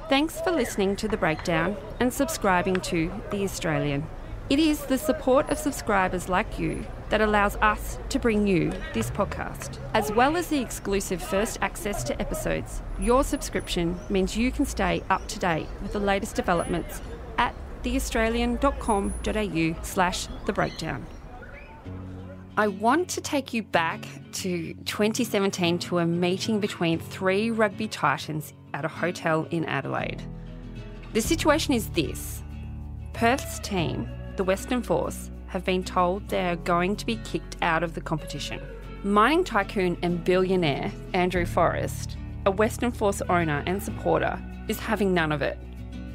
Thanks for listening to The Breakdown and subscribing to The Australian. It is the support of subscribers like you that allows us to bring you this podcast. As well as the exclusive first access to episodes, your subscription means you can stay up to date with the latest developments at theaustralian.com.au/thebreakdown. I want to take you back to 2017 to a meeting between three rugby titans at a hotel in Adelaide. The situation is this. Perth's team, the Western Force, have been told they are going to be kicked out of the competition. Mining tycoon and billionaire Andrew Forrest, a Western Force owner and supporter, is having none of it.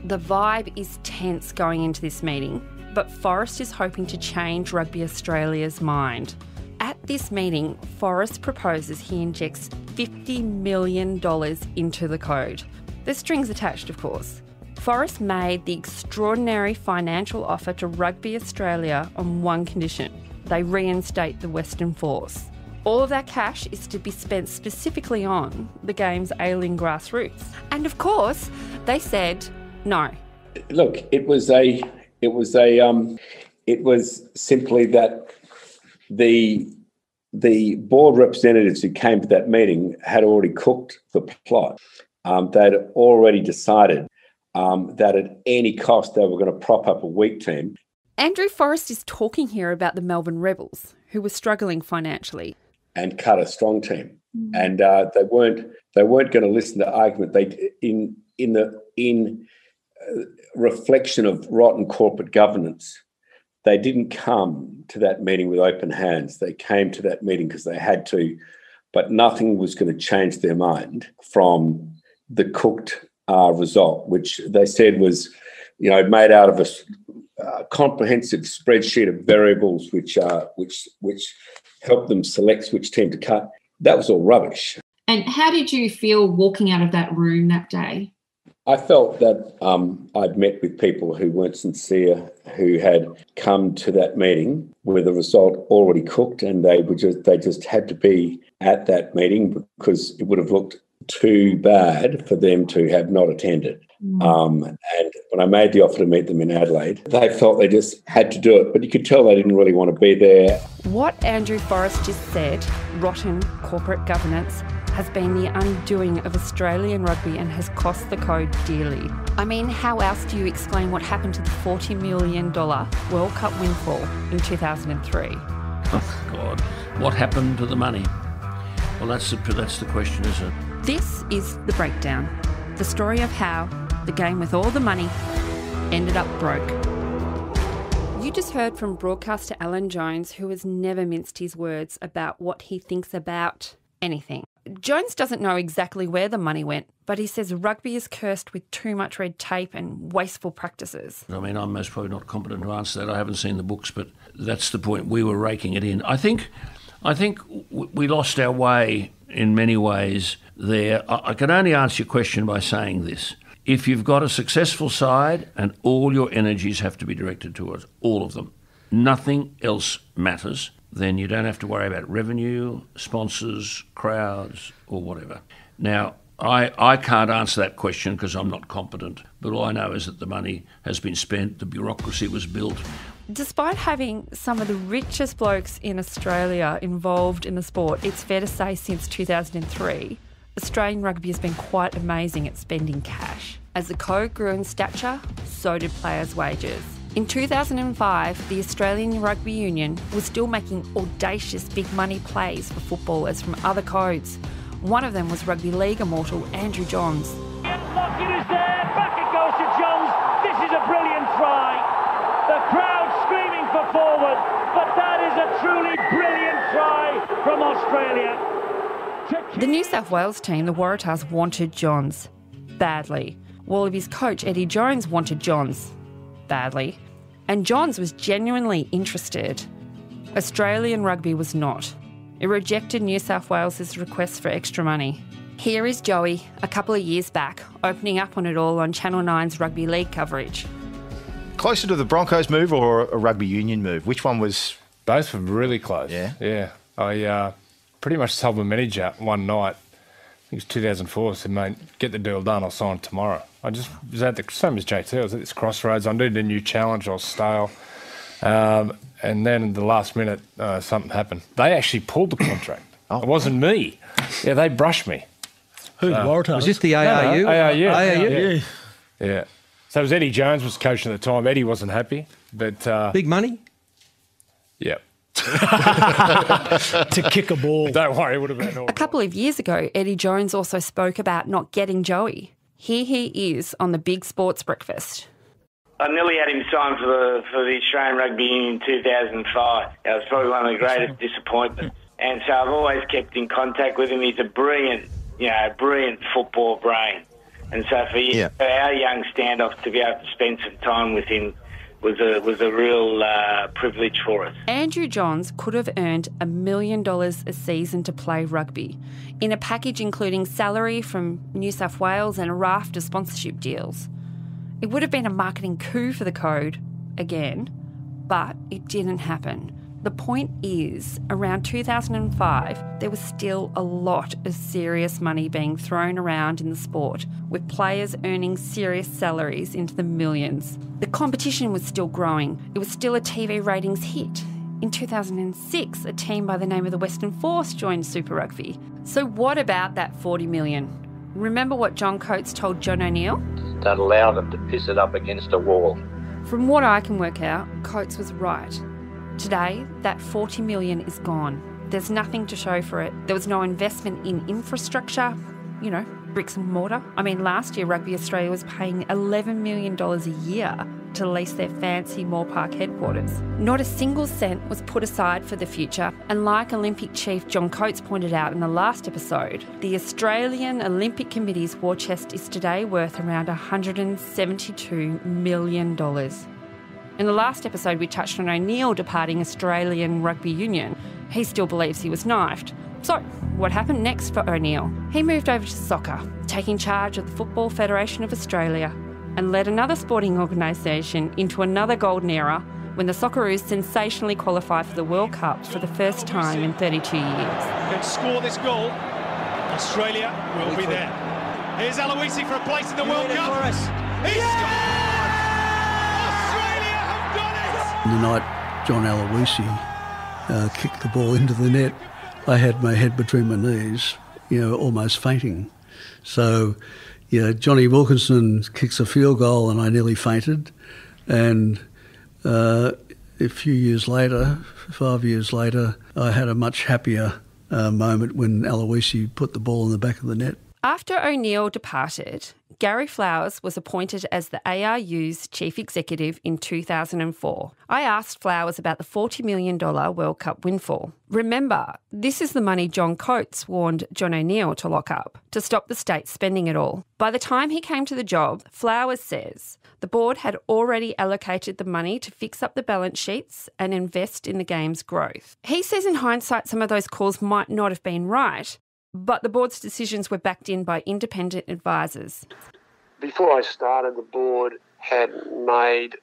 The vibe is tense going into this meeting, but Forrest is hoping to change Rugby Australia's mind. At this meeting, Forrest proposes he injects $50 million into the code. There's strings attached, of course. Forrest made the extraordinary financial offer to Rugby Australia on one condition: they reinstate the Western Force. All of that cash is to be spent specifically on the game's ailing grassroots. And of course, they said no. Look, it was simply that the board representatives who came to that meeting had already cooked the plot. They'd already decided that at any cost they were going to prop up a weak team. Andrew Forrest is talking here about the Melbourne Rebels, who were struggling financially, and cut a strong team. And they weren't going to listen to argument. They in reflection of rotten corporate governance, they didn't come to that meeting with open hands. They came to that meeting because they had to, but nothing was going to change their mind from the cooked result, which they said was, made out of a comprehensive spreadsheet of variables which helped them select which team to cut. That was all rubbish. And how did you feel walking out of that room that day? I felt that I'd met with people who weren't sincere, who had come to that meeting with the result already cooked, and they just had to be at that meeting because it would have looked too bad for them to have not attended. And when I made the offer to meet them in Adelaide, they felt they just had to do it, but you could tell they didn't really want to be there. What Andrew Forrest just said, rotten corporate governance, has been the undoing of Australian rugby and has cost the code dearly. I mean, how else do you explain what happened to the $40 million World Cup windfall in 2003? Oh, God. What happened to the money? Well, that's the question, isn't it? This is The Breakdown, the story of how the game with all the money ended up broke. You just heard from broadcaster Alan Jones, who has never minced his words about what he thinks about anything. Jones doesn't know exactly where the money went, but he says rugby is cursed with too much red tape and wasteful practices. I mean, I'm most probably not competent to answer that. I haven't seen the books, but that's the point. We were raking it in. I think we lost our way in many ways there. I can only answer your question by saying this. If you've got a successful side and all your energies have to be directed towards all of them, nothing else matters, then you don't have to worry about revenue, sponsors, crowds, or whatever. Now, I can't answer that question because I'm not competent, but all I know is that the money has been spent, the bureaucracy was built. Despite having some of the richest blokes in Australia involved in the sport, it's fair to say since 2003, Australian rugby has been quite amazing at spending cash. As the code grew in stature, so did players' wages. In 2005, the Australian Rugby Union was still making audacious big money plays for footballers from other codes. One of them was rugby league immortal Andrew Johns. Lockett is there, back it goes to Johns. This is a brilliant try. The crowd screaming for forward, but that is a truly brilliant try from Australia. The New South Wales team, the Waratahs, wanted Johns badly. Wallabies coach Eddie Jones wanted Johns badly. And Johns was genuinely interested. Australian rugby was not. It rejected New South Wales' request for extra money. Here is Joey, a couple of years back, opening up on it all on Channel 9's rugby league coverage. Closer to the Broncos move or a rugby union move? Which one was... Both were really close. Yeah? Yeah. I pretty much told my manager one night, it was 2004, I said, mate, get the deal done, I'll sign tomorrow. I just was at the same as JT, I was at this crossroads, I needed a new challenge, I was stale. And then in the last minute, something happened. They actually pulled the contract. It wasn't me. Yeah, they brushed me. Who, Waratahs? Was this the ARU? No, ARU. ARU? Yeah. So it was Eddie Jones was coaching at the time. Eddie wasn't happy, but... Big money? Yeah. To kick a ball. Don't worry, it would have been all A couple of years ago, Eddie Jones also spoke about not getting Joey. Here he is on the Big Sports Breakfast. I nearly had him signed for the Australian Rugby Union in 2005. That was probably one of the greatest disappointments. And so I've always kept in contact with him. He's a brilliant football brain. And so for our young standoff to be able to spend some time with him was a real privilege for us. Andrew Johns could have earned $1 million a season to play rugby, in a package including salary from New South Wales and a raft of sponsorship deals. It would have been a marketing coup for the code, again, but it didn't happen. The point is, around 2005, there was still a lot of serious money being thrown around in the sport, with players earning serious salaries into the millions. The competition was still growing. It was still a TV ratings hit. In 2006, a team by the name of the Western Force joined Super Rugby. So what about that $40 million? Remember what John Coates told John O'Neill? That allowed them to piss it up against a wall. From what I can work out, Coates was right. Today, that $40 million is gone. There's nothing to show for it. There was no investment in infrastructure, bricks and mortar. I mean, last year, Rugby Australia was paying $11 million a year to lease their fancy Moore Park headquarters. Not a single cent was put aside for the future, and like Olympic chief John Coates pointed out in the last episode, the Australian Olympic Committee's war chest is today worth around $172 million. In the last episode, we touched on O'Neill departing Australian Rugby Union. He still believes he was knifed. So, what happened next for O'Neill? He moved over to soccer, taking charge of the Football Federation of Australia, and led another sporting organisation into another golden era when the Socceroos sensationally qualified for the World Cup for the first time in 32 years. Can score this goal, Australia will be there. Here's Aloisi for a place in the World Cup. He scored! Australia have done it! The night John Aloisi kicked the ball into the net, I had my head between my knees, almost fainting. So, Johnny Wilkinson kicks a field goal and I nearly fainted. And a few years later, 5 years later, I had a much happier moment when Aloisi put the ball in the back of the net. After O'Neill departed, Gary Flowers was appointed as the ARU's chief executive in 2004. I asked Flowers about the $40 million World Cup windfall. Remember, this is the money John Coates warned John O'Neill to lock up, to stop the state spending it all. By the time he came to the job, Flowers says the board had already allocated the money to fix up the balance sheets and invest in the game's growth. He says in hindsight some of those calls might not have been right, but the board's decisions were backed in by independent advisors. Before I started, the board had made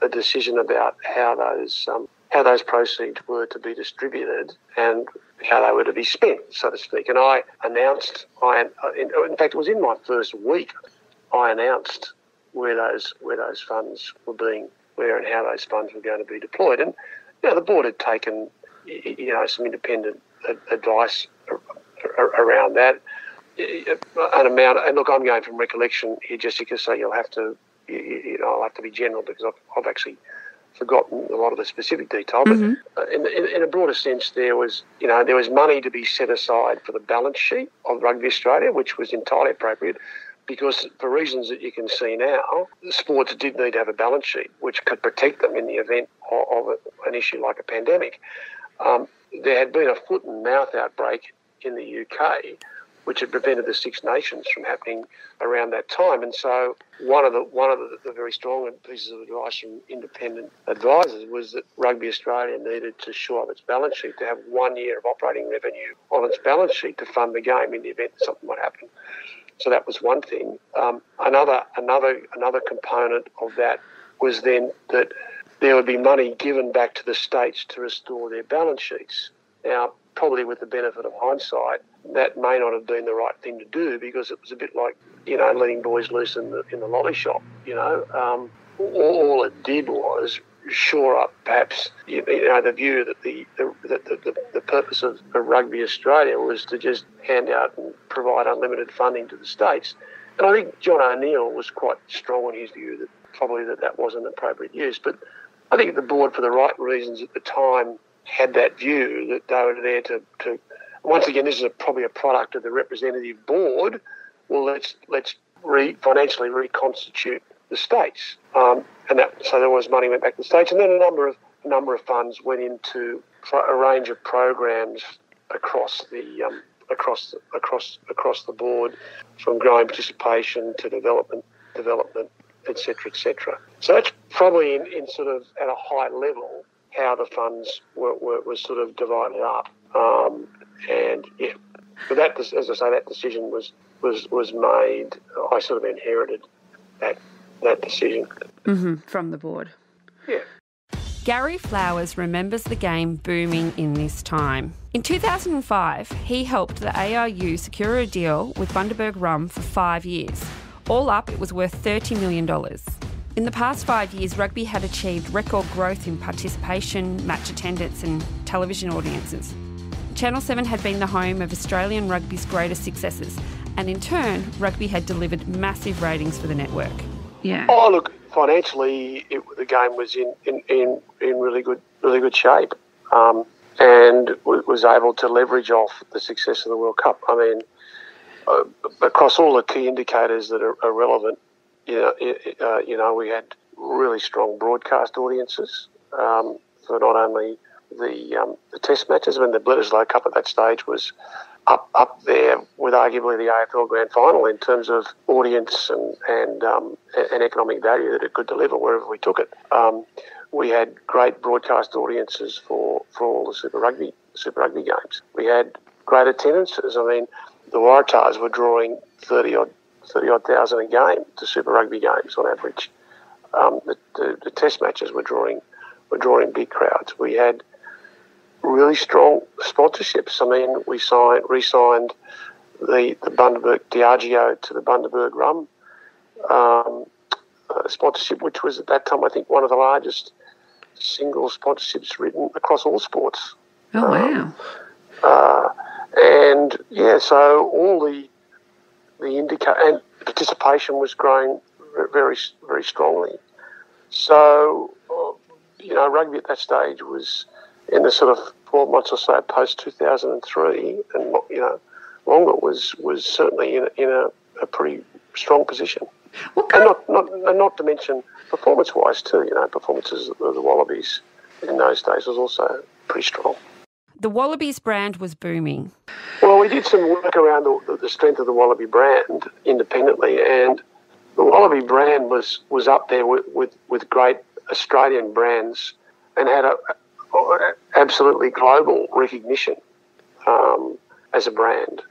a decision about how those proceeds were to be distributed and how they were to be spent, so to speak. And I announced, in fact, it was in my first week, I announced where those funds were where and how those funds were going to be deployed. And the board had taken some independent advice around that, an amount. And look, I'm going from recollection here, Jessica, so you'll have to, I'll have to be general because I've actually forgotten a lot of the specific detail. But in a broader sense, there was money to be set aside for the balance sheet of Rugby Australia, which was entirely appropriate. Because for reasons that you can see now, the sports did need to have a balance sheet which could protect them in the event of an issue like a pandemic. There had been a foot and mouth outbreak in the UK, which had prevented the Six Nations from happening around that time. And so one of the very strong pieces of advice from independent advisors was that Rugby Australia needed to shore up its balance sheet, to have 1 year of operating revenue on its balance sheet to fund the game in the event that something might happen. So that was one thing. Another component of that was then that there would be money given back to the states to restore their balance sheets. Now, probably with the benefit of hindsight, that may not have been the right thing to do, because it was a bit like, letting boys loose in the lolly shop. All it did was shore up perhaps the view that the purpose of Rugby Australia was to just hand out and provide unlimited funding to the states. And I think John O'Neill was quite strong in his view that probably that wasn't appropriate use. But I think the board, for the right reasons at the time, had that view that they were there to once again, this is probably a product of the representative board. Well, let's financially reconstitute the states, so there was money went back to the states, and then a number of funds went into a range of programs across the board, from growing participation to development, etc., etc. So that's probably in sort of at a high level how the funds were sort of divided up, but that, as I say, that decision was made. I sort of inherited that decision from the board. Yeah. Gary Flowers remembers the game booming in this time. In 2005, he helped the ARU secure a deal with Bundaberg Rum for 5 years. All up, it was worth $30 million. In the past 5 years, rugby had achieved record growth in participation, match attendance and television audiences. Channel 7 had been the home of Australian rugby's greatest successes, and in turn, rugby had delivered massive ratings for the network. Yeah. Oh, look, financially, the game was in really good shape, and was able to leverage off the success of the World Cup. I mean, across all the key indicators that are relevant, we had really strong broadcast audiences for not only the Test matches. I mean, the Bledisloe Cup at that stage was up there with arguably the AFL Grand Final in terms of audience and economic value that it could deliver wherever we took it. We had great broadcast audiences for all the Super Rugby games. We had great attendances. I mean, the Waratahs were drawing 30 odd thousand a game to Super Rugby games on average. The Test matches were drawing big crowds. We had really strong sponsorships. I mean, we re-signed the Bundaberg Diageo to the Bundaberg Rum sponsorship, which was at that time, I think, one of the largest single sponsorships written across all sports. Oh, wow. So all the and participation was growing very, very strongly. So, rugby at that stage was in the sort of 12 months or so post 2003, and longer was certainly in a pretty strong position. And not to mention performance-wise too. Performances of the Wallabies in those days was also pretty strong. The Wallabies brand was booming. Well, we did some work around the strength of the Wallaby brand independently, and the Wallaby brand was up there with great Australian brands and had a absolutely global recognition as a brand,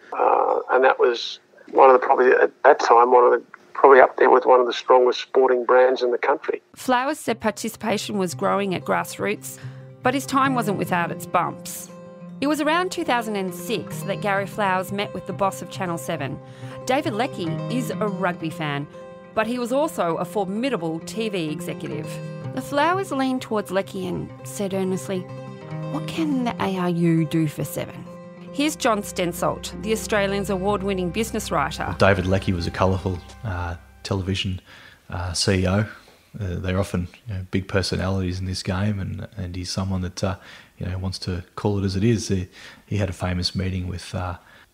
and that was probably up there with one of the strongest sporting brands in the country. Flowers said participation was growing at grassroots, but his time wasn't without its bumps. It was around 2006 that Gary Flowers met with the boss of Channel 7. David Leckie is a rugby fan, but he was also a formidable TV executive. The Flowers leaned towards Leckie and said earnestly, "What can the ARU do for 7? Here's John Stensolt, the Australian's award-winning business writer. David Leckie was a colourful television CEO. They're often big personalities in this game, and he's someone that wants to call it as it is. He had a famous meeting with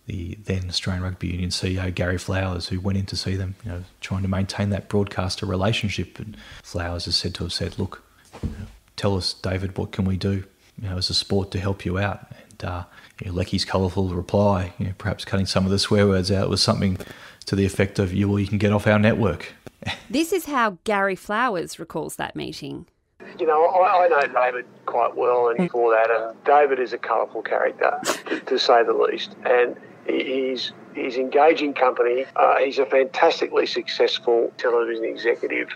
the then Australian Rugby Union CEO Gary Flowers, who went in to see them, trying to maintain that broadcaster relationship. And Flowers is said to have said, "Look, tell us, David, what can we do, as a sport to help you out?" And Leckie's colourful reply, perhaps cutting some of the swear words out, was something to the effect of, "You can get off our network." This is how Gary Flowers recalls that meeting. I know David quite well, and before that, and David is a colourful character, to say the least. And he's engaging company. He's a fantastically successful television executive,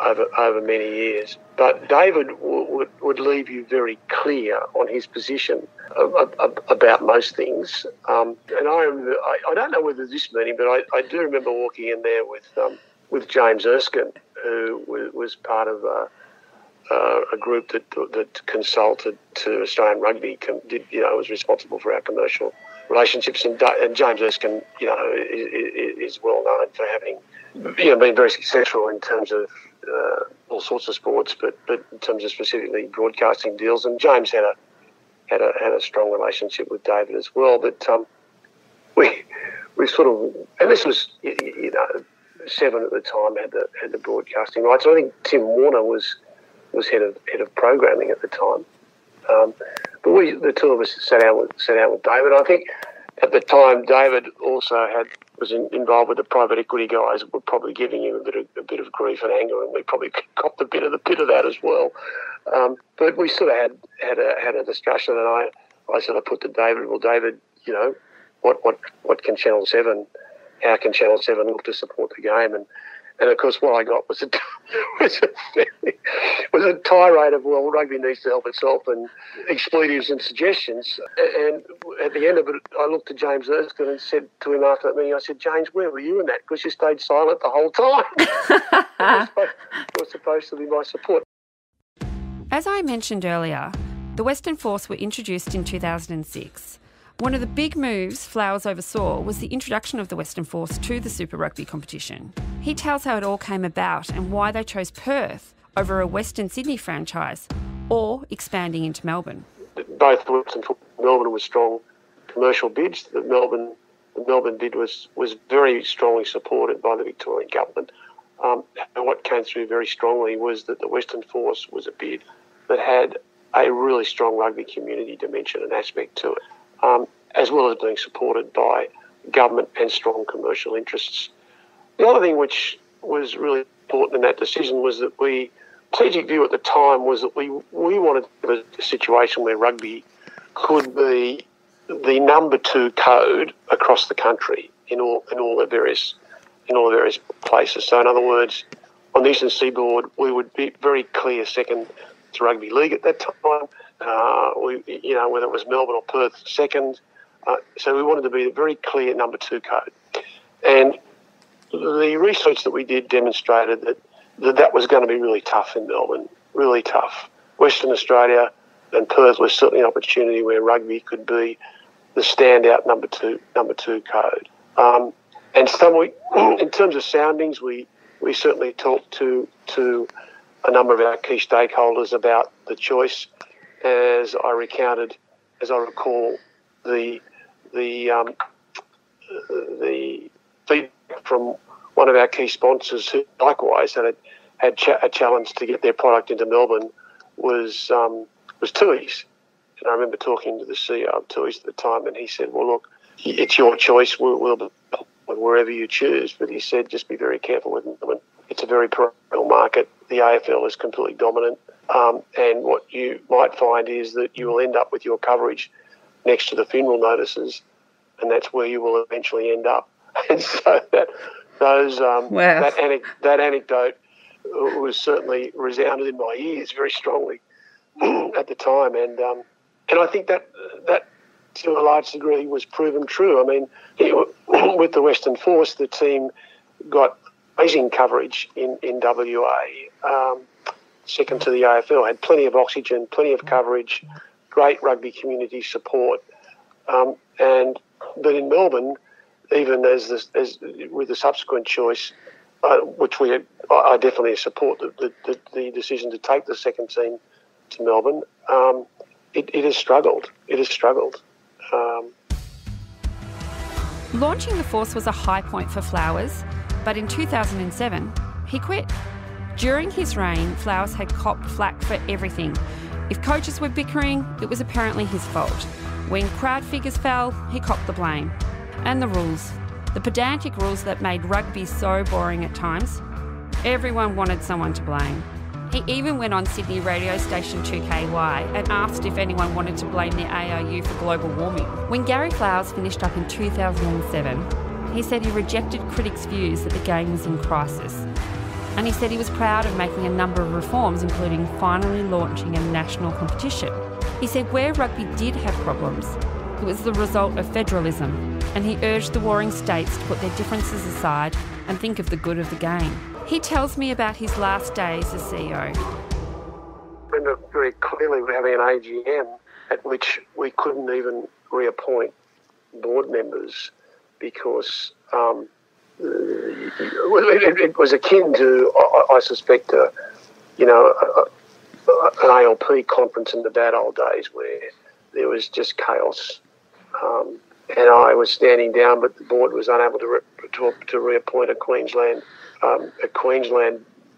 over many years. But David would leave you very clear on his position about most things. And I don't know whether this meeting, but I do remember walking in there with James Erskine, who was part of a group that consulted to Australian Rugby, was responsible for our commercial relationships. And James Erskine, is well known for having, been very successful in terms of all sorts of sports, but in terms of specifically broadcasting deals. And James had a strong relationship with David as well. But we sort of, and this was, Seven at the time had the broadcasting rights. I think Tim Warner was head of programming at the time. But the two of us sat down with David. I think at the time David also was involved with the private equity guys that were probably giving him a bit of grief and anger, and we probably copped a bit of that as well. But we sort of had a discussion, and I sort of put to David, well, David, what can Channel 7? How can Channel 7 look to support the game? And of course, what I got was a tirade of, well, rugby needs to help itself, and expletives and suggestions. And at the end of it, I looked at James Erskine and said to him after that meeting, I said, James, where were you in that? Because you stayed silent the whole time. It was supposed to be my support. As I mentioned earlier, the Western Force were introduced in 2006. One of the big moves Flowers oversaw was the introduction of the Western Force to the Super Rugby competition. He tells how it all came about and why they chose Perth over a Western Sydney franchise or expanding into Melbourne. Both Western Force and Melbourne were strong commercial bids. The Melbourne bid was very strongly supported by the Victorian government. And what came through very strongly was that the Western Force was a bid that had a really strong rugby community dimension and aspect to it. As well as being supported by government and strong commercial interests. The other thing which was really important in that decision was that strategic view at the time was that we wanted to have a situation where rugby could be the number 2 code across the country in all the various places. So in other words, on the Eastern Seaboard, we would be very clear second to rugby league at that time. Whether it was Melbourne or Perth second. So we wanted to be a very clear number 2 code. And the research that we did demonstrated that was going to be really tough in Melbourne, really tough. Western Australia and Perth was certainly an opportunity where rugby could be the standout number two code. And in terms of soundings, we certainly talked to a number of our key stakeholders about the choice. As I recall, the feedback from one of our key sponsors, who likewise had a challenge to get their product into Melbourne, was Tui's. And I remember talking to the CEO of Tui's at the time, and he said, "Well, look, it's your choice. We'll be wherever you choose." But he said, "Just be very careful with Melbourne. It's a very parochial market. The AFL is completely dominant." And what you might find is that you will end up with your coverage next to the funeral notices, and that's where you will eventually end up. And so that anecdote was certainly resounded in my ears very strongly at the time, and I think that to a large degree was proven true. I mean, with the Western Force, the team got amazing coverage in WA. Second to the AFL, had plenty of oxygen, plenty of coverage, great rugby community support, but in Melbourne, even as with the subsequent choice, which I definitely support the decision to take the second team to Melbourne, it has struggled. It has struggled. Launching the Force was a high point for Flowers, but in 2007, he quit. During his reign, Flowers had copped flack for everything. If coaches were bickering, it was apparently his fault. When crowd figures fell, he copped the blame. And the rules. The pedantic rules that made rugby so boring at times. Everyone wanted someone to blame. He even went on Sydney radio station 2KY and asked if anyone wanted to blame the ARU for global warming. When Gary Flowers finished up in 2007, he said he rejected critics' views that the game was in crisis. And he said he was proud of making a number of reforms, including finally launching a national competition. He said where rugby did have problems, it was the result of federalism, and he urged the warring states to put their differences aside and think of the good of the game. He tells me about his last days as CEO. I remember very clearly having an AGM at which we couldn't even reappoint board members because it was akin to, I suspect, an ALP conference in the bad old days where there was just chaos. And I was standing down, but the board was unable to reappoint a Queensland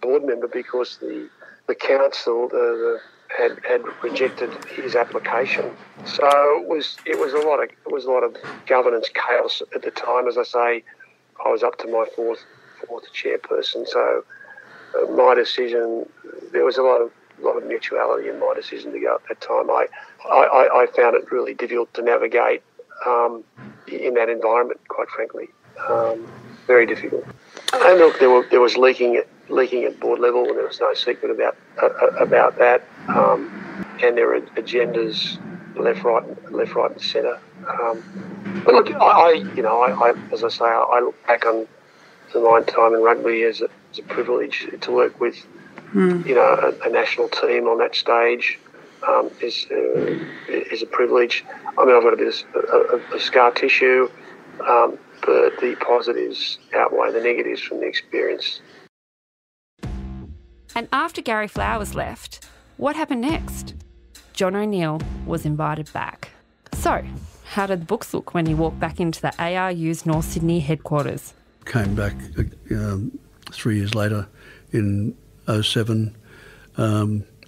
board member because the council had rejected his application. So it was a lot of governance chaos at the time. As I say, I was up to my fourth chairperson. So my decision, there was a lot of mutuality in my decision to go at that time. I found it really difficult to navigate in that environment, quite frankly. Very difficult. And look, there was leaking at board level, and there was no secret about that. And there were agendas left, right, and centre. But look, I as I say, I look back on my time in rugby as a privilege to work with, a national team on that stage. Is a privilege. I mean, I've got a bit of scar tissue, but the positives outweigh the negatives from the experience. And after Gary Flowers left, what happened next? John O'Neill was invited back. So, how did the books look when he walked back into the ARU's North Sydney headquarters? Came back 3 years later in 2007.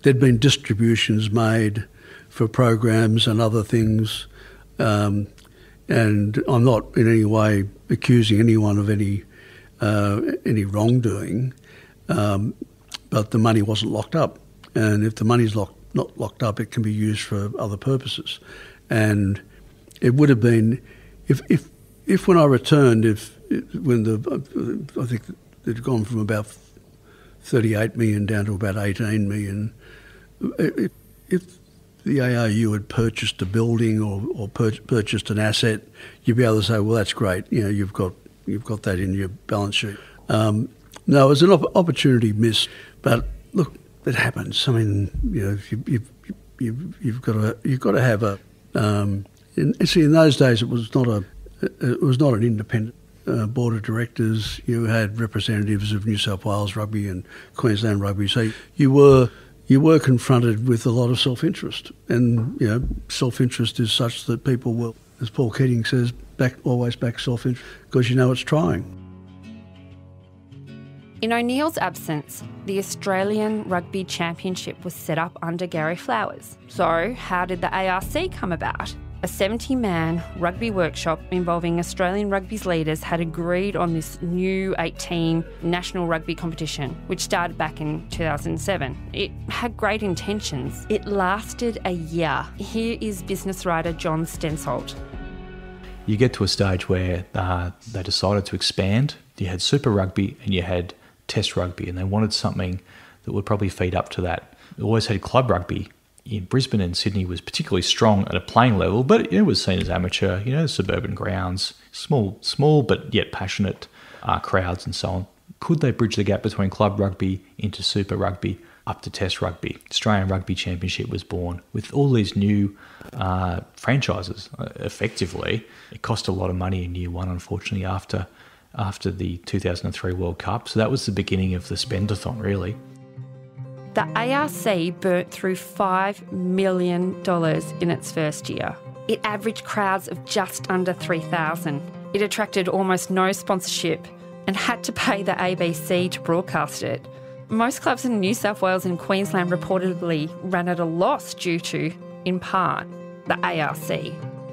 There'd been distributions made for programs and other things, and I'm not in any way accusing anyone of any wrongdoing, but the money wasn't locked up, and if the money's not locked up, it can be used for other purposes. And it would have been if when I returned, I think it had gone from about 38 million down to about 18 million. If the ARU had purchased a building or purchased an asset, you'd be able to say, well, that's great. You've got that in your balance sheet. No, it was an opportunity missed. But look, it happens. I mean, you've got to have a. See, in those days, it was not an independent board of directors. You had representatives of New South Wales Rugby and Queensland Rugby. So you were confronted with a lot of self-interest, and self-interest is such that people will, as Paul Keating says, always back self-interest because it's trying. In O'Neill's absence, the Australian Rugby Championship was set up under Gary Flowers. So how did the ARC come about? A 70-man rugby workshop involving Australian rugby's leaders had agreed on this new 8-team national rugby competition, which started back in 2007. It had great intentions. It lasted a year. Here is business writer John Stensolt. You get to a stage where they decided to expand. You had Super Rugby and you had Test Rugby, and they wanted something that would probably feed up to that. They always had Club Rugby. In Brisbane and Sydney was particularly strong at a playing level, but it was seen as amateur, suburban grounds, small but yet passionate crowds and so on. Could they bridge the gap between Club Rugby into Super Rugby up to Test Rugby? Australian Rugby Championship was born with all these new franchises. Effectively, it cost a lot of money in year one, unfortunately, after the 2003 World Cup. So that was the beginning of the spendathon, really. The ARC burnt through $5 million in its first year. It averaged crowds of just under 3,000. It attracted almost no sponsorship and had to pay the ABC to broadcast it. Most clubs in New South Wales and Queensland reportedly ran at a loss due to, in part, the ARC.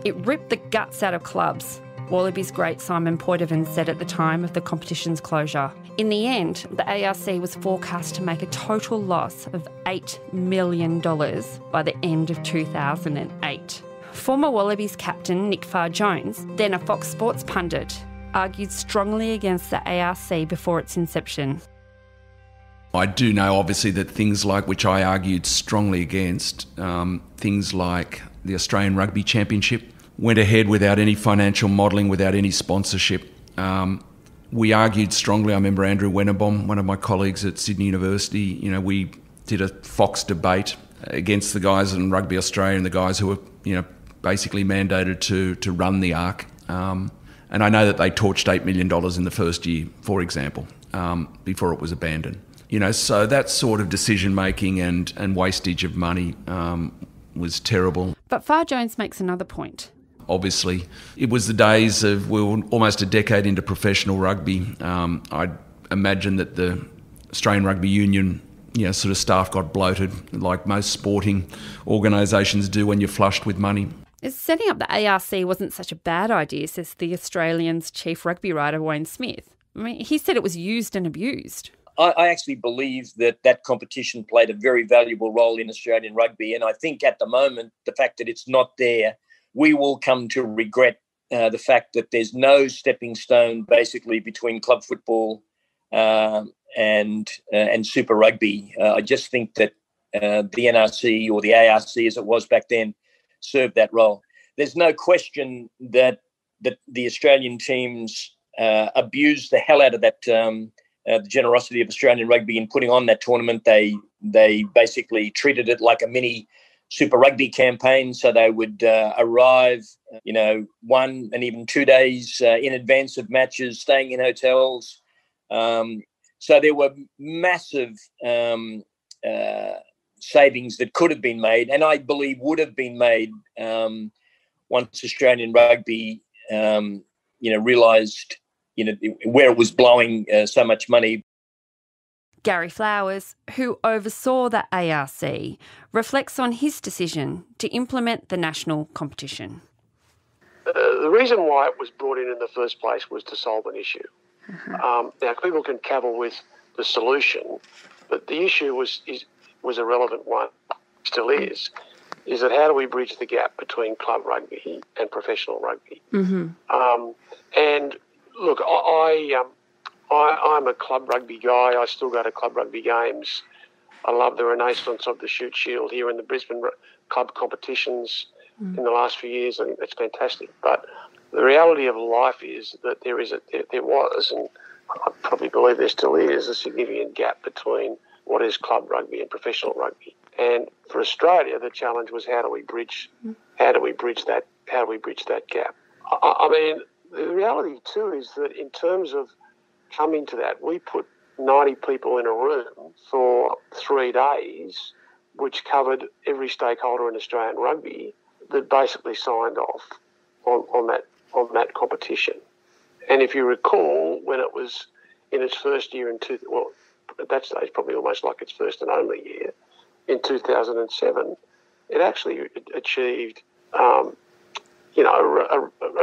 It ripped the guts out of clubs. Wallabies great Simon Poitevin said at the time of the competition's closure. In the end, the ARC was forecast to make a total loss of $8 million by the end of 2008. Former Wallabies captain Nick Farr-Jones, then a Fox Sports pundit, argued strongly against the ARC before its inception. I do know, obviously, that things like, which I argued strongly against, things like the Australian Rugby Championship went ahead without any financial modelling, without any sponsorship. We argued strongly. I remember Andrew Wennebaum, one of my colleagues at Sydney University, we did a Fox debate against the guys in Rugby Australia and the guys who were, basically mandated to run the ARC. And I know that they torched $8 million in the first year, for example, before it was abandoned. So that sort of decision-making and wastage of money was terrible. But Farr Jones makes another point. Obviously, it was the days of, we were almost a decade into professional rugby. I'd imagine that the Australian Rugby Union, sort of staff got bloated, like most sporting organisations do when you're flushed with money. Setting up the ARC wasn't such a bad idea, says the Australian's chief rugby writer, Wayne Smith. I mean, he said it was used and abused. I actually believe that competition played a very valuable role in Australian rugby. And I think at the moment, the fact that it's not there, we will come to regret the fact that there's no stepping stone basically between club football and Super Rugby. I just think that the NRC or the ARC, as it was back then, served that role. There's no question that the Australian teams abused the hell out of that the generosity of Australian rugby in putting on that tournament. They basically treated it like a mini Super Rugby campaign, so they would arrive, 1 and even 2 days in advance of matches, staying in hotels. So there were massive savings that could have been made, and I believe would have been made once Australian rugby, realised, where it was blowing so much money. Gary Flowers, who oversaw the ARC, reflects on his decision to implement the national competition. The reason why it was brought in the first place was to solve an issue. Now, people can cavil with the solution, but the issue was a relevant one, still is that how do we bridge the gap between club rugby and professional rugby? And look, I'm a club rugby guy. I still go to club rugby games. I love the renaissance of the Shoot Shield here in the Brisbane club competitions in the last few years. I think that's fantastic. But the reality of life is that there was, and I probably believe there still is, a significant gap between what is club rugby and professional rugby. And for Australia, the challenge was how do we bridge that gap? I mean, the reality too is that in terms of coming to that, we put 90 people in a room for 3 days, which covered every stakeholder in Australian rugby that basically signed off on that competition. And if you recall, when it was in its first year at that stage, probably almost like its first and only year, in 2007, it actually achieved, a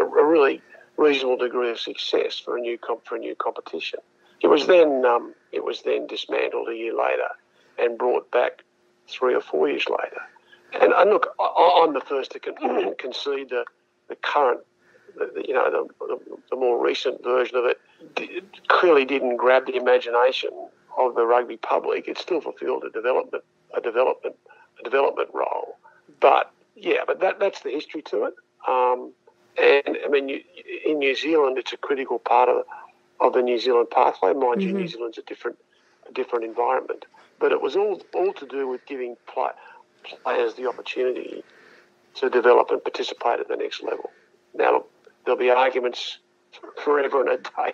really reasonable degree of success for a new competition. It was then dismantled a year later and brought back 3 or 4 years later. And look, I'm the first to concede the current, the more recent version of it clearly didn't grab the imagination of the rugby public. It still fulfilled a development role. But that's the history to it. And I mean, in New Zealand, it's a critical part of the New Zealand pathway. Mind you, New Zealand's a different environment. But it was all to do with giving players the opportunity to develop and participate at the next level. Now, look, there'll be arguments forever and a day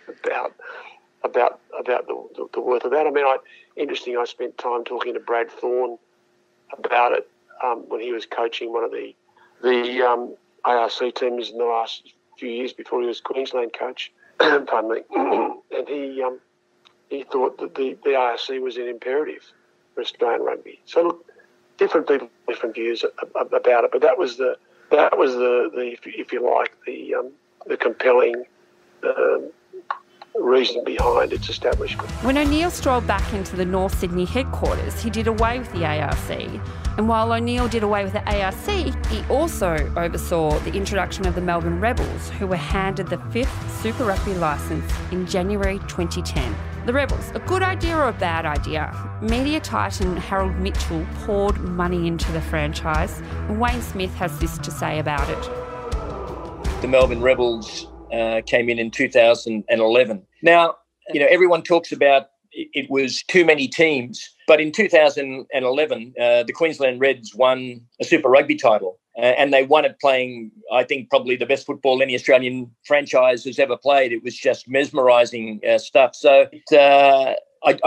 about the worth of that. I mean, I spent time talking to Brad Thorne about it when he was coaching one of the ARC teams in the last few years before he was Queensland coach. Pardon me. And he thought that the ARC was an imperative for Australian rugby. So look, different people, different views about it, but that was the if you like the compelling reason behind its establishment. When O'Neill strolled back into the North Sydney headquarters, he did away with the ARC. And while O'Neill did away with the ARC, he also oversaw the introduction of the Melbourne Rebels, who were handed the 5th Super Rugby licence in January 2010. The Rebels, a good idea or a bad idea? Media titan Harold Mitchell poured money into the franchise, and Wayne Smith has this to say about it. The Melbourne Rebels came in 2011. Now, everyone talks about it was too many teams, but in 2011, the Queensland Reds won a Super Rugby title, and they won it playing, I think, probably the best football any Australian franchise has ever played. It was just mesmerising stuff. So I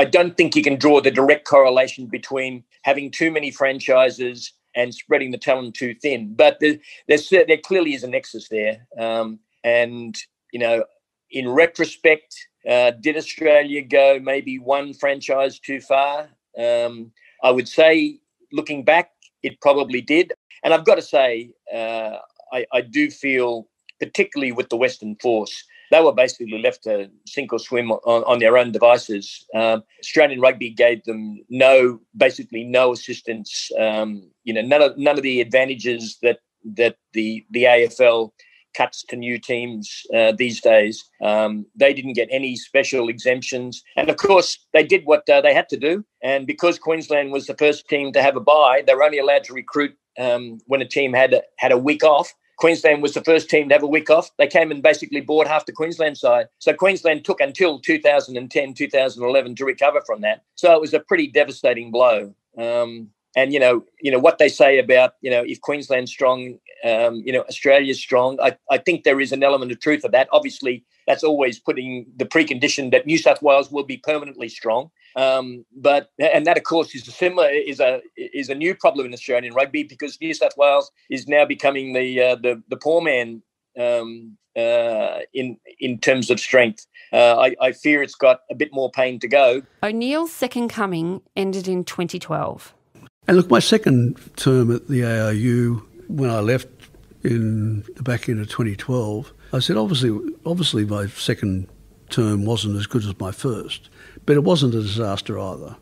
don't think you can draw the direct correlation between having too many franchises and spreading the talent too thin. But there clearly is a nexus there. And, in retrospect, did Australia go maybe one franchise too far? I would say, looking back, it probably did. And I've got to say, I do feel, particularly with the Western Force, they were basically left to sink or swim on their own devices. Australian Rugby gave them basically no assistance. None of the advantages that the AFL cuts to new teams these days. They didn't get any special exemptions. And, of course, they did what they had to do. And because Queensland was the first team to have a bye, they were only allowed to recruit when a team had a week off. Queensland was the first team to have a week off. They came and basically bought half the Queensland side. So Queensland took until 2010, 2011 to recover from that. So it was a pretty devastating blow. And, what they say about, if Queensland's strong, Australia's strong, I think there is an element of truth of that. Obviously, that's always putting the precondition that New South Wales will be permanently strong. But that, of course, is a new problem in Australian rugby, because New South Wales is now becoming the poor man in terms of strength. I fear it's got a bit more pain to go. O'Neill's second coming ended in 2012. And look, my second term at the ARU, when I left in the back end of 2012, I said, obviously my second term wasn't as good as my first, but it wasn't a disaster either.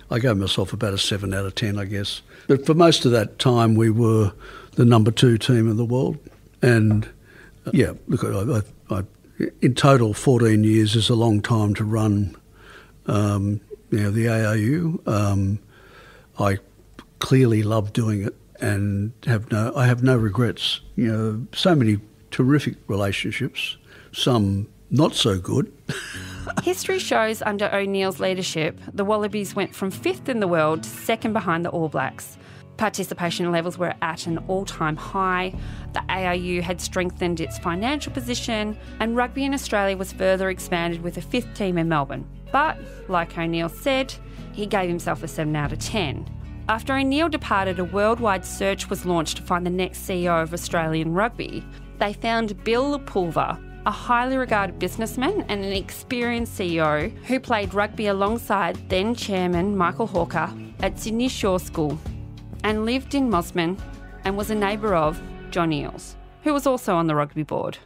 I gave myself about a 7 out of 10, I guess. But for most of that time, we were the number 2 team in the world. And, look, I in total, 14 years is a long time to run the ARU. I clearly love doing it and I have no regrets. So many terrific relationships, some not so good. History shows under O'Neill's leadership, the Wallabies went from 5th in the world to 2nd behind the All Blacks. Participation levels were at an all-time high. The ARU had strengthened its financial position, and rugby in Australia was further expanded with a 5th team in Melbourne. But, like O'Neill said, he gave himself a 7 out of 10. After O'Neill departed, a worldwide search was launched to find the next CEO of Australian rugby. They found Bill Pulver, a highly regarded businessman and an experienced CEO who played rugby alongside then Chairman Michael Hawker at Sydney Shore School and lived in Mosman and was a neighbour of John Eales, who was also on the rugby board.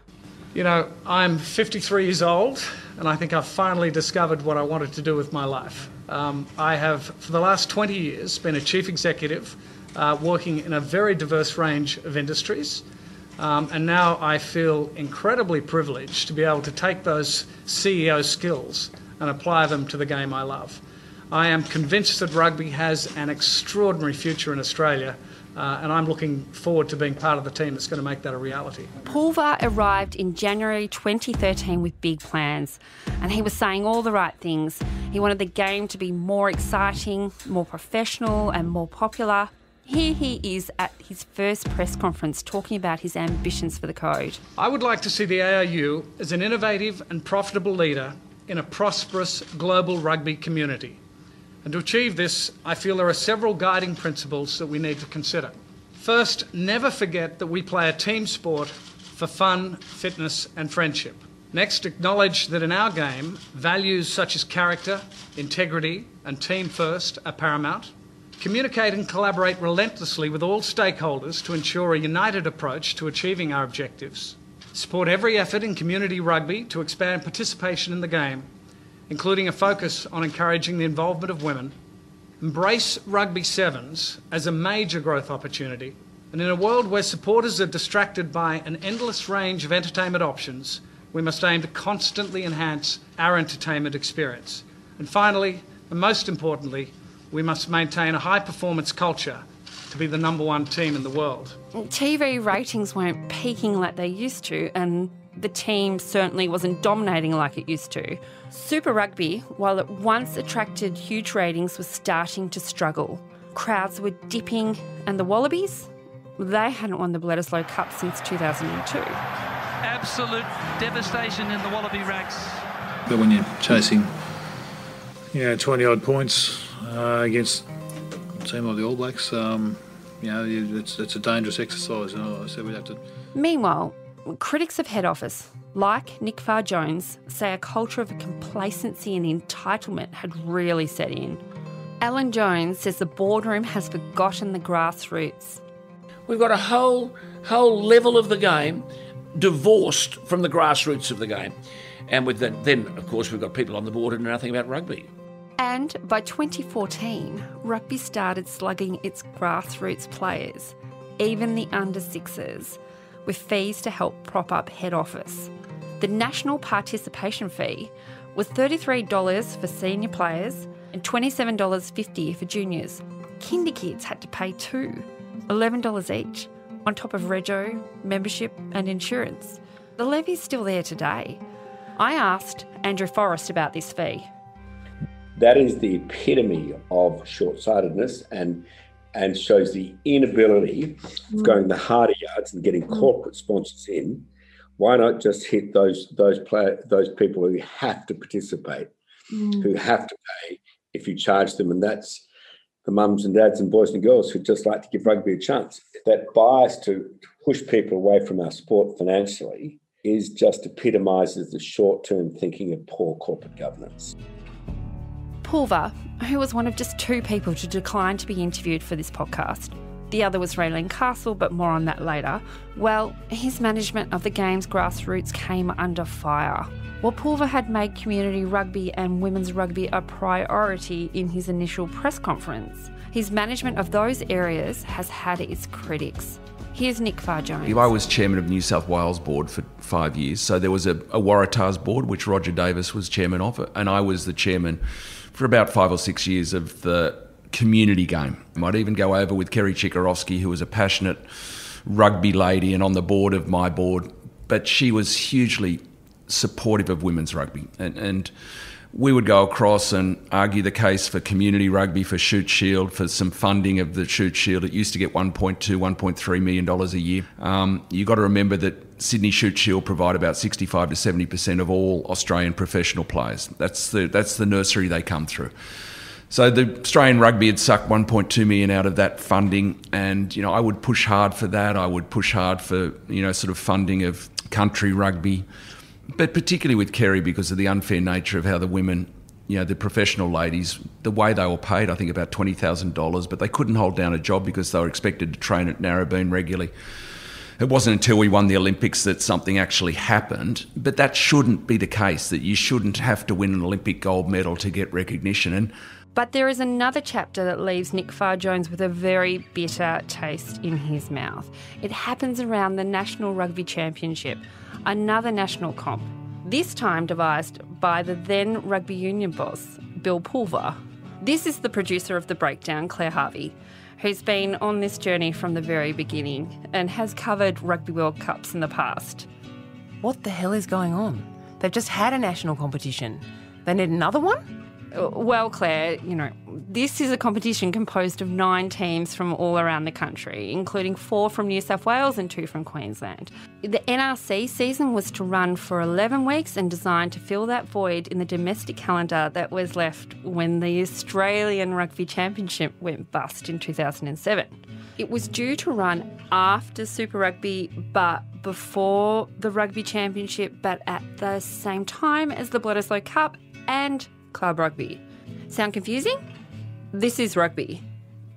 I'm 53 years old and I think I've finally discovered what I wanted to do with my life. I have, for the last 20 years, been a chief executive working in a very diverse range of industries. And now I feel incredibly privileged to be able to take those CEO skills and apply them to the game I love. I am convinced that rugby has an extraordinary future in Australia, and I'm looking forward to being part of the team that's going to make that a reality. Pulver arrived in January 2013 with big plans, and he was saying all the right things. He wanted the game to be more exciting, more professional and more popular. Here he is at his first press conference talking about his ambitions for the code. I would like to see the ARU as an innovative and profitable leader in a prosperous global rugby community. And to achieve this, I feel there are several guiding principles that we need to consider. First, never forget that we play a team sport for fun, fitness and friendship. Next, acknowledge that in our game, values such as character, integrity and team first are paramount. Communicate and collaborate relentlessly with all stakeholders to ensure a united approach to achieving our objectives. Support every effort in community rugby to expand participation in the game, including a focus on encouraging the involvement of women. Embrace rugby sevens as a major growth opportunity. And in a world where supporters are distracted by an endless range of entertainment options, we must aim to constantly enhance our entertainment experience. And finally, and most importantly, we must maintain a high-performance culture to be the number one team in the world. TV ratings weren't peaking like they used to, and the team certainly wasn't dominating like it used to. Super Rugby, while it once attracted huge ratings, was starting to struggle. Crowds were dipping, and the Wallabies? They hadn't won the Bledisloe Cup since 2002. Absolute devastation in the Wallaby ranks. But when you're chasing, 20-odd points against a team like the All Blacks, it's a dangerous exercise. I said we'd have to. Meanwhile, critics of head office, like Nick Farr-Jones, say a culture of complacency and entitlement had really set in. Alan Jones says the boardroom has forgotten the grassroots. We've got a whole level of the game divorced from the grassroots of the game. And with that, then, of course, we've got people on the board who know nothing about rugby. And by 2014, rugby started slugging its grassroots players, even the under-sixers, with fees to help prop up head office. The national participation fee was $33 for senior players and $27.50 for juniors. Kinder kids had to pay too, $11 each, on top of rego, membership and insurance. The levy's still there today. I asked Andrew Forrest about this fee. That is the epitome of short-sightedness and shows the inability of going the harder yards and getting corporate sponsors in. Why not just hit those people who have to participate, who have to pay if you charge them? And that's the mums and dads and boys and girls who just like to give rugby a chance. That bias to push people away from our sport financially is just epitomises the short-term thinking of poor corporate governance. Pulver, who was one of just two people to decline to be interviewed for this podcast. The other was Roiling Castle, but more on that later. Well, his management of the game's grassroots came under fire. While Pulver had made community rugby and women's rugby a priority in his initial press conference, his management of those areas has had its critics. Here's Nick Farr-Jones. I was chairman of New South Wales board for 5 years. So there was a Waratahs board, which Roger Davis was chairman of, and I was the chairman for about 5 or 6 years of the community game. I'd even go over with Kerry Chikarovsky, who was a passionate rugby lady and on the board of my board, but she was hugely supportive of women's rugby. And we would go across and argue the case for community rugby, for Shoot Shield, for some funding of the Shoot Shield. It used to get $1.2, $1.3 million a year. You've got to remember that Sydney Shoot Shield provide about 65 to 70% of all Australian professional players. That's the nursery they come through. So the Australian rugby had sucked $1.2 million out of that funding, and I would push hard for that. I would push hard for sort of funding of country rugby, but particularly with Kerry because of the unfair nature of how the women, the professional ladies, the way they were paid, I think about $20,000, but they couldn't hold down a job because they were expected to train at Narrabeen regularly. It wasn't until we won the Olympics that something actually happened, but that shouldn't be the case, that you shouldn't have to win an Olympic gold medal to get recognition. But there is another chapter that leaves Nick Farr-Jones with a very bitter taste in his mouth. It happens around the National Rugby Championship, another national comp, this time devised by the then rugby union boss, Bill Pulver. This is the producer of The Breakdown, Claire Harvey, who's been on this journey from the very beginning and has covered Rugby World Cups in the past. What the hell is going on? They've just had a national competition. They need another one? Well, Claire, this is a competition composed of 9 teams from all around the country, including 4 from New South Wales and 2 from Queensland. The NRC season was to run for 11 weeks and designed to fill that void in the domestic calendar that was left when the Australian Rugby Championship went bust in 2007. It was due to run after Super Rugby, but before the Rugby Championship, but at the same time as the Bledisloe Cup and Club Rugby. Sound confusing? This is rugby.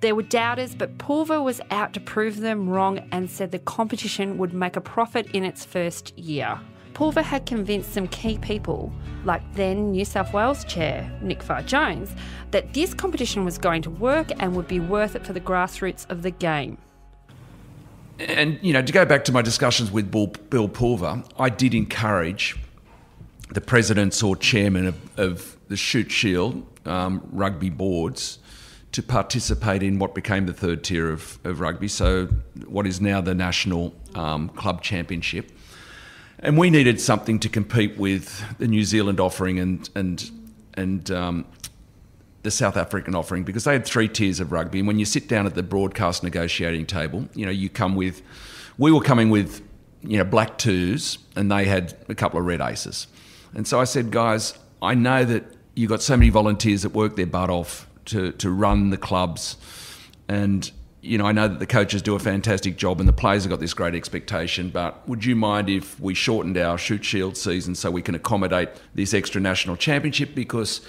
There were doubters, but Pulver was out to prove them wrong and said the competition would make a profit in its first year. Pulver had convinced some key people, like then New South Wales Chair Nick Farr-Jones, that this competition was going to work and would be worth it for the grassroots of the game. And, to go back to my discussions with Bill Pulver, I did encourage the presidents or chairman of the Shute Shield rugby boards to participate in what became the third tier of rugby, so what is now the National Club Championship. And we needed something to compete with the New Zealand offering and the South African offering, because they had 3 tiers of rugby. And when you sit down at the broadcast negotiating table, you know, we were coming with, you know, black 2s, and they had a couple of red aces. And so I said, guys, I know that you've got so many volunteers that work their butt off to run the clubs, and you know, I know that the coaches do a fantastic job and the players have got this great expectation, but would you mind if we shortened our Shute Shield season so we can accommodate this extra national championship, because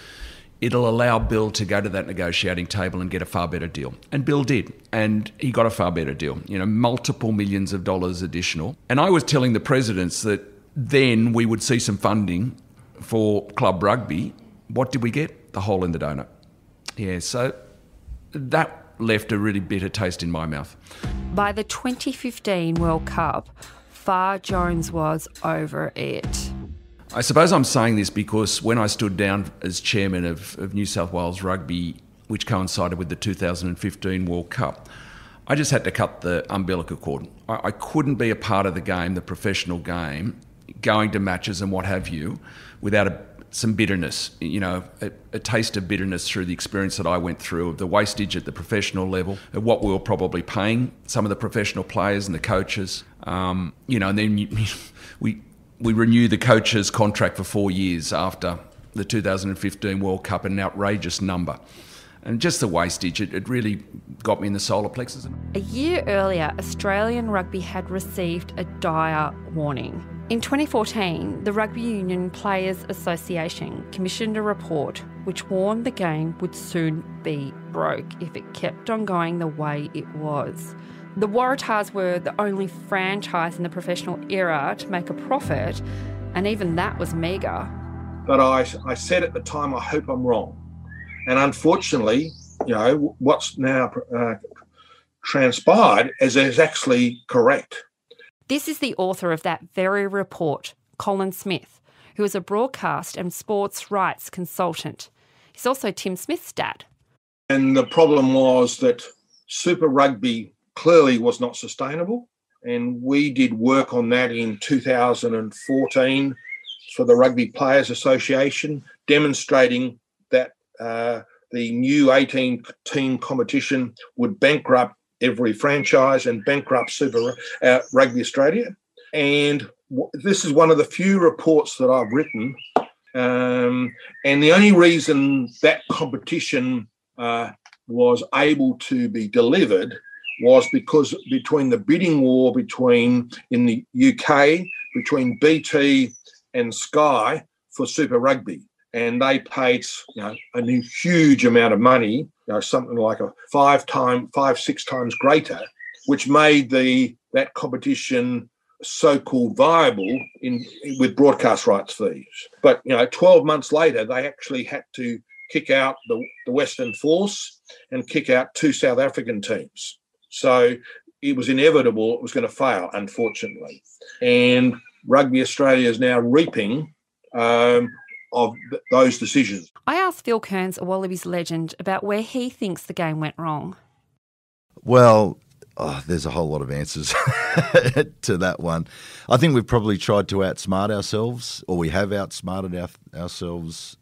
it'll allow Bill to go to that negotiating table and get a far better deal. And Bill did, and he got a far better deal, you know, multiple millions of dollars additional. And I was telling the presidents that then we would see some funding for club rugby. What did we get? The hole in the donut. Yeah, so that left a really bitter taste in my mouth. By the 2015 World Cup, Far Jones was over it. I suppose I'm saying this because when I stood down as chairman of New South Wales Rugby, which coincided with the 2015 World Cup, I just had to cut the umbilical cord. I couldn't be a part of the game, the professional game, going to matches and what have you, without some bitterness, you know, a taste of bitterness through the experience that I went through, of the wastage at the professional level, of what we were probably paying some of the professional players and the coaches. You know, and then we renewed the coach's contract for 4 years after the 2015 World Cup, an outrageous number. And just the wastage, it really got me in the solar plexus. A year earlier, Australian rugby had received a dire warning. In 2014, the Rugby Union Players Association commissioned a report which warned the game would soon be broke if it kept on going the way it was. The Waratahs were the only franchise in the professional era to make a profit, and even that was meagre. But I said at the time, I hope I'm wrong. And unfortunately, you know, what's now transpired is actually correct. This is the author of that very report, Colin Smith, who is a broadcast and sports rights consultant. He's also Tim Smith's dad. And the problem was that Super Rugby clearly was not sustainable. And we did work on that in 2014 for the Rugby Players Association, demonstrating that the new 18-team competition would bankrupt every franchise and bankrupt Super Rugby Australia. And this is one of the few reports that I've written. And the only reason that competition was able to be delivered was because between the bidding war in the UK, between BT and Sky for Super Rugby. And they paid, you know, a huge amount of money, you know, something like a 6 times greater, which made that competition so-called viable with broadcast rights fees. But, you know, 12 months later, they actually had to kick out the Western Force and kick out 2 South African teams. So it was inevitable it was going to fail, unfortunately. And Rugby Australia is now reaping of those decisions. I asked Phil Kearns, a Wallabies legend, about where he thinks the game went wrong. Well, there's a whole lot of answers to that one. I think we've probably tried to outsmart ourselves, or we have outsmarted ourselves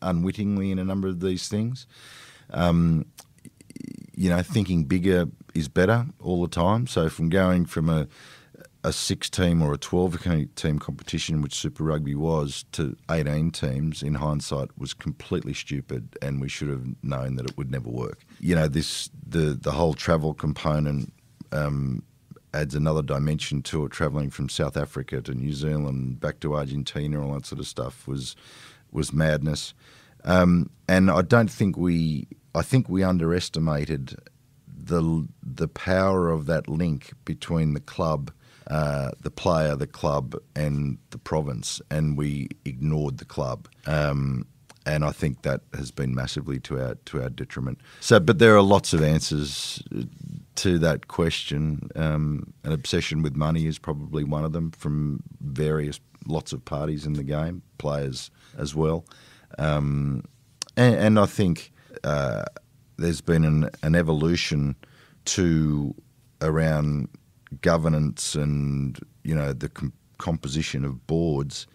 unwittingly in a number of these things. You know, thinking bigger is better all the time. So from going from a 6-team or a 12-team competition, which Super Rugby was, to 18 teams, in hindsight, was completely stupid, and we should have known that it would never work. You know, the whole travel component adds another dimension to it. Travelling from South Africa to New Zealand, back to Argentina, all that sort of stuff was madness. And I think we underestimated the power of that link between the club, the player, the club, and the province, and we ignored the club. And I think that has been massively to our detriment. So, but there are lots of answers to that question. An obsession with money is probably one of them, from various lots of parties in the game, players as well. And I think there's been an evolution around governance and, the composition of boards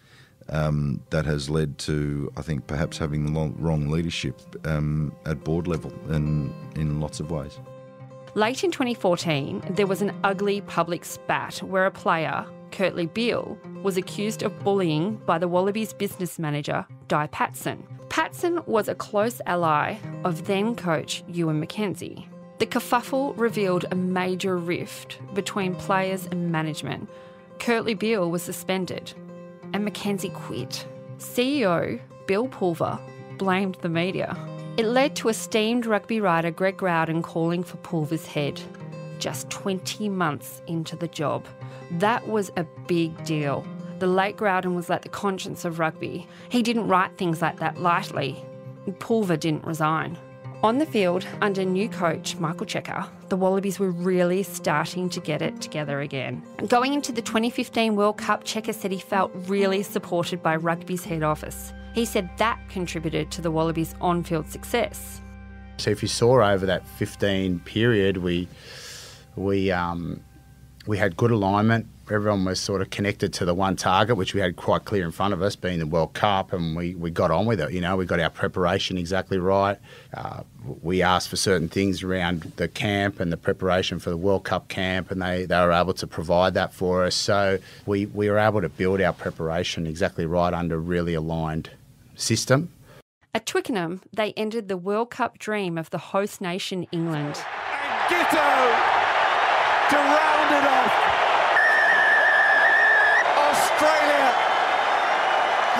that has led to, I think, perhaps having the wrong leadership at board level and in lots of ways. Late in 2014, there was an ugly public spat where a player, Curtly Beale, was accused of bullying by the Wallabies business manager, Di Patson. Patson was a close ally of then-coach Ewan McKenzie. The kerfuffle revealed a major rift between players and management. Curtly Beale was suspended and McKenzie quit. CEO Bill Pulver blamed the media. It led to esteemed rugby writer Greg Growden calling for Pulver's head, just 20 months into the job. That was a big deal. The late Growden was like the conscience of rugby. He didn't write things like that lightly. Pulver didn't resign. On the field, under new coach Michael Cheika, the Wallabies were really starting to get it together again. Going into the 2015 World Cup, Cheika said he felt really supported by rugby's head office. He said that contributed to the Wallabies' on-field success. So if you saw over that 15 period, we had good alignment. Everyone was sort of connected to the one target, which we had quite clear in front of us, being the World Cup, and we got on with it. We got our preparation exactly right. We asked for certain things around the camp and the preparation for the World Cup camp, and they were able to provide that for us. So we were able to build our preparation exactly right under a really aligned system. At Twickenham, they ended the World Cup dream of the host nation, England. And Gitto to round it off. Australia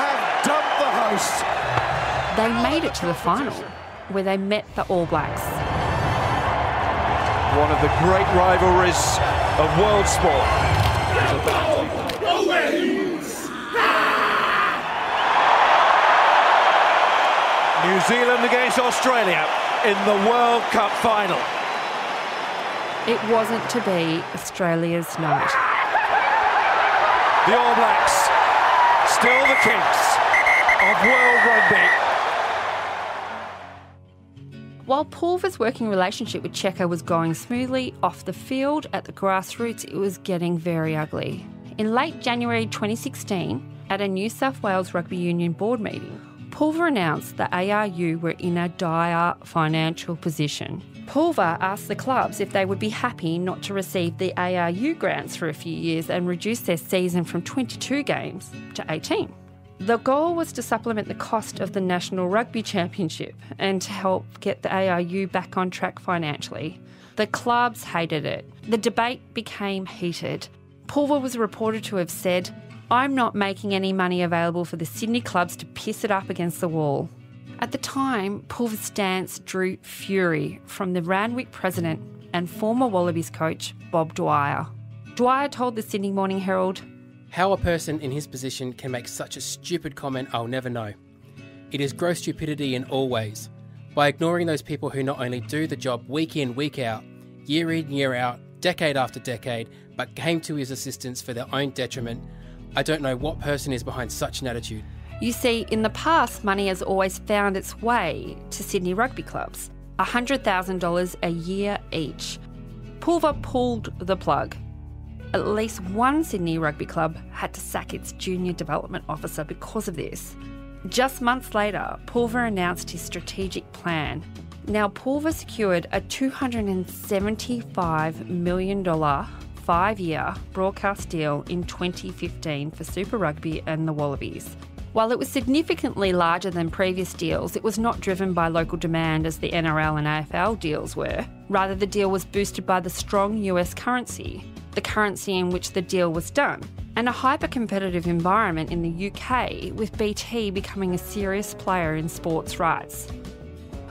have dumped the host. They made it to the final, where they met the All Blacks. One of the great rivalries of world sport. New Zealand against Australia in the World Cup final. It wasn't to be Australia's night. The All Blacks, still the kings of world rugby. While Pulver's working relationship with Cheika was going smoothly, off the field, at the grassroots, it was getting very ugly. In late January 2016, at a New South Wales Rugby Union board meeting, Pulver announced the ARU were in a dire financial position. Pulver asked the clubs if they would be happy not to receive the ARU grants for a few years and reduce their season from 22 games to 18. The goal was to supplement the cost of the National Rugby Championship and to help get the ARU back on track financially. The clubs hated it. The debate became heated. Pulver was reported to have said, "I'm not making any money available for the Sydney clubs to piss it up against the wall." At the time, Pulver's stance drew fury from the Randwick president and former Wallabies coach, Bob Dwyer. Dwyer told the Sydney Morning Herald, "How a person in his position can make such a stupid comment, I'll never know. It is gross stupidity in all ways. By ignoring those people who not only do the job week in, week out, year in, year out, decade after decade, but came to his assistance for their own detriment, I don't know what person is behind such an attitude." You see, in the past, money has always found its way to Sydney rugby clubs, $100,000 a year each. Pulver pulled the plug. At least one Sydney rugby club had to sack its junior development officer because of this. Just months later, Pulver announced his strategic plan. Now, Pulver secured a $275 million 5-year broadcast deal in 2015 for Super Rugby and the Wallabies. While it was significantly larger than previous deals, it was not driven by local demand as the NRL and AFL deals were. Rather, the deal was boosted by the strong US currency, the currency in which the deal was done, and a hyper-competitive environment in the UK, with BT becoming a serious player in sports rights.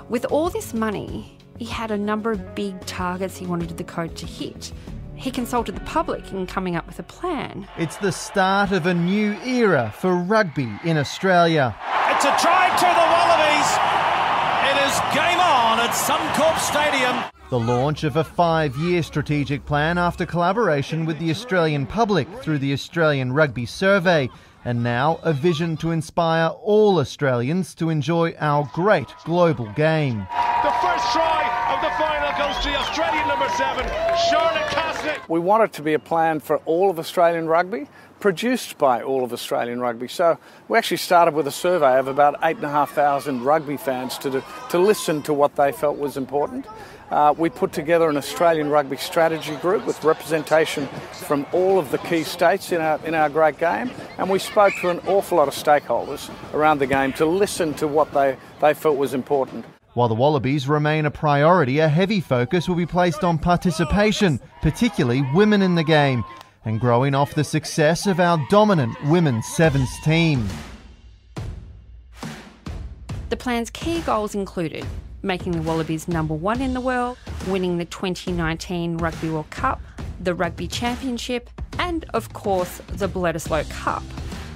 With all this money, he had a number of big targets he wanted the coach to hit. He consulted the public in coming up with a plan. It's the start of a new era for rugby in Australia. It's a try to the Wallabies. It is game on at Suncorp Stadium. The launch of a 5-year strategic plan after collaboration with the Australian public through the Australian Rugby Survey. and now a vision to inspire all Australians to enjoy our great global game. The first try of the final goes to Australian number 7, Charlotte Caslick. We want it to be a plan for all of Australian rugby, produced by all of Australian rugby. So we actually started with a survey of about 8,500 rugby fans to listen to what they felt was important. We put together an Australian rugby strategy group with representation from all of the key states in our great game, and we spoke to an awful lot of stakeholders around the game to listen to what they felt was important. While the Wallabies remain a priority, a heavy focus will be placed on participation, particularly women in the game, and growing off the success of our dominant women's sevens team. The plan's key goals included making the Wallabies number 1 in the world, winning the 2019 Rugby World Cup, the Rugby Championship, and of course the Bledisloe Cup.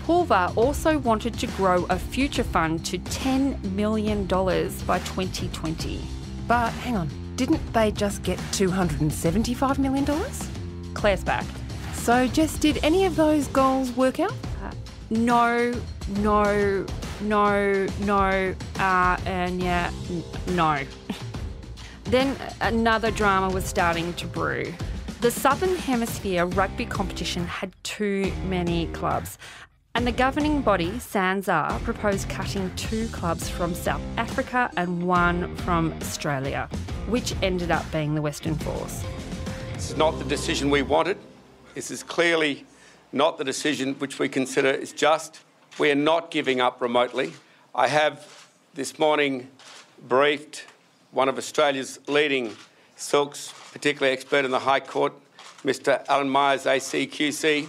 Pulvar also wanted to grow a future fund to $10 million by 2020. But hang on, didn't they just get $275 million? Claire's back. So just did any of those goals work out? No, no. Then another drama was starting to brew. The Southern Hemisphere rugby competition had too many clubs, and the governing body, SANZAAR, proposed cutting 2 clubs from South Africa and 1 from Australia, which ended up being the Western Force. This is not the decision we wanted. This is clearly not the decision which we consider is just. We are not giving up remotely. I have this morning briefed one of Australia's leading silks, particularly expert in the High Court, Mr. Alan Myers, ACQC.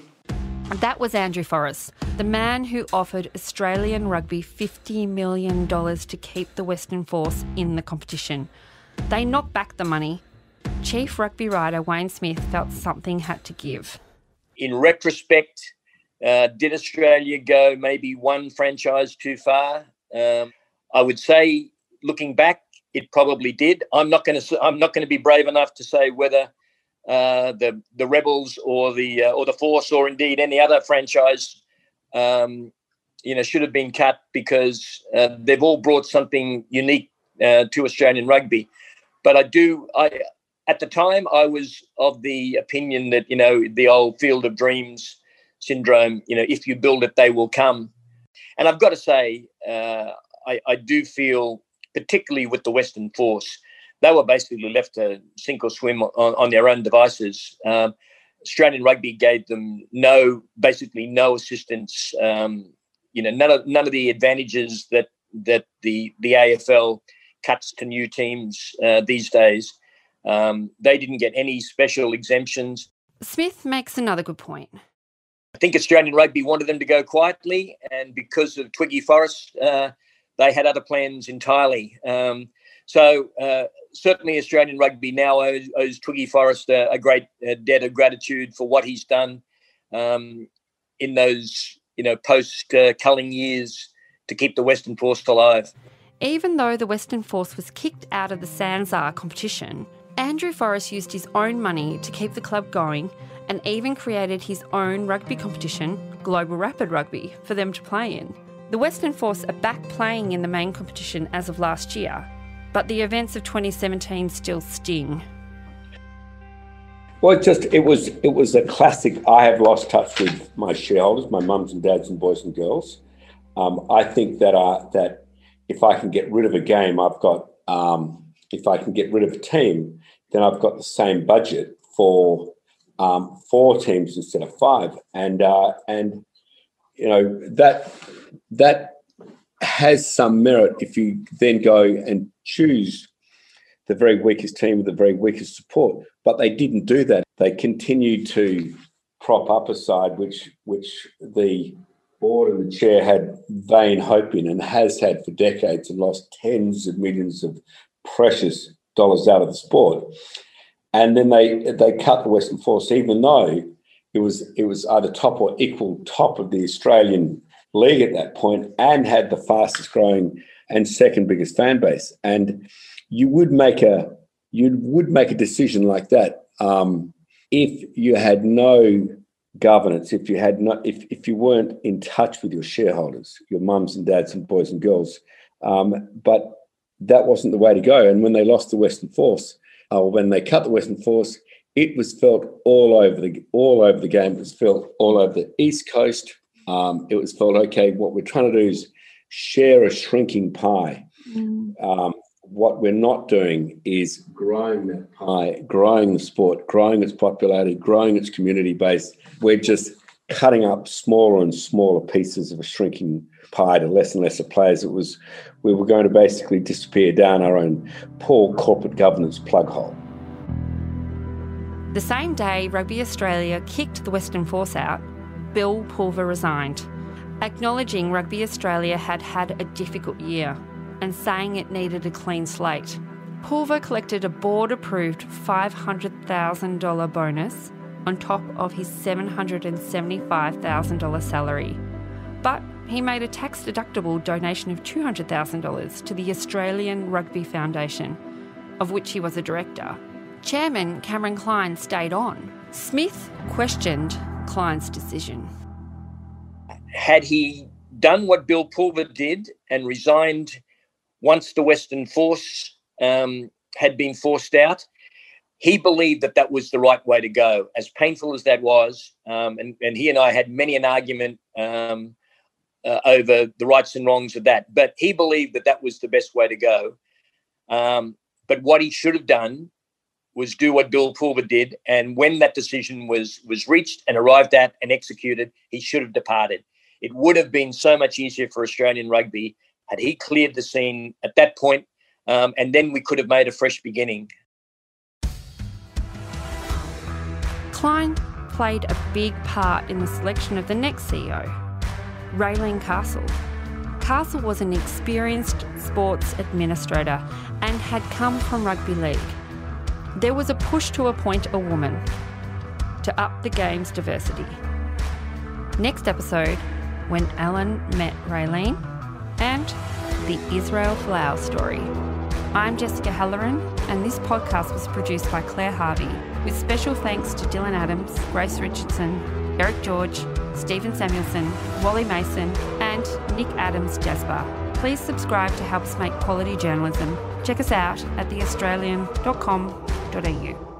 That was Andrew Forrest, the man who offered Australian rugby $50 million to keep the Western Force in the competition. They knocked back the money. Chief rugby writer Wayne Smith felt something had to give. In retrospect, did Australia go maybe one franchise too far? I would say, looking back, it probably did. I'm not going to be brave enough to say whether the Rebels or the Force or indeed any other franchise, should have been cut, because they've all brought something unique to Australian rugby. But at the time, I was of the opinion that, the old Field of Dreams syndrome, if you build it, they will come. And I've got to say, I do feel, particularly with the Western Force, they were basically left to sink or swim on their own devices. Australian rugby gave them basically no assistance. None of the advantages that the AFL cuts to new teams these days. They didn't get any special exemptions. Smith makes another good point. I think Australian rugby wanted them to go quietly, and because of Twiggy Forrest, they had other plans entirely. So certainly Australian rugby now owes Twiggy Forrest a great debt of gratitude for what he's done in those post-culling years to keep the Western Force alive. Even though the Western Force was kicked out of the SANZAAR competition, Andrew Forrest used his own money to keep the club going, and even created his own rugby competition, Global Rapid Rugby, for them to play in. The Western Force are back playing in the main competition as of last year, but the events of 2017 still sting. Well, it was a classic. I have lost touch with my shareholders, my mums and dads and boys and girls. I think that if I can get rid of a game, if I can get rid of a team, then I've got the same budget for 4 teams instead of 5, and that has some merit if you then go and choose the very weakest team with the very weakest support. But they didn't do that. They continued to prop up a side which the board and the chair had vain hope in and has had for decades, and lost tens of millions of precious dollars out of the sport. And then they cut the Western Force, even though it was either top or equal top of the Australian league at that point, and had the fastest growing and second biggest fan base. And you would make a decision like that if you had no governance if you had not if you weren't in touch with your shareholders, your mums and dads and boys and girls. But that wasn't the way to go. And when they lost the Western Force, or when they cut the Western Force, it was felt all over the game. It was felt all over the East Coast. It was felt, okay, what we're trying to do is share a shrinking pie. What we're not doing is growing that pie, growing the sport, growing its popularity, growing its community base. We're just cutting up smaller and smaller pieces of a shrinking pie to less and lesser players. We were going to basically disappear down our own poor corporate governance plug hole. The same day Rugby Australia kicked the Western Force out, Bill Pulver resigned, acknowledging Rugby Australia had had a difficult year and saying it needed a clean slate. Pulver collected a board-approved $500,000 bonus on top of his $775,000 salary. But he made a tax-deductible donation of $200,000 to the Australian Rugby Foundation, of which he was a director. Chairman Cameron Klein stayed on. Smith questioned Klein's decision. Had he done what Bill Pulver did and resigned once the Western Force had been forced out, he believed that that was the right way to go. As painful as that was, and he and I had many an argument over the rights and wrongs of that, but he believed that that was the best way to go. But what he should have done was do what Bill Pulver did, and when that decision was reached and arrived at and executed, he should have departed. It would have been so much easier for Australian rugby had he cleared the scene at that point, and then we could have made a fresh beginning. Klein played a big part in the selection of the next CEO, Raylene Castle. Castle was an experienced sports administrator and had come from rugby league. There was a push to appoint a woman to up the game's diversity. Next episode, when Alan met Raylene and the Israel Folau story. I'm Jessica Halloran, and this podcast was produced by Claire Harvey, with special thanks to Dylan Adams, Grace Richardson, Eric George, Stephen Samuelson, Wally Mason, and Nick Adams Jasper. Please subscribe to help us make quality journalism. Check us out at theaustralian.com.au.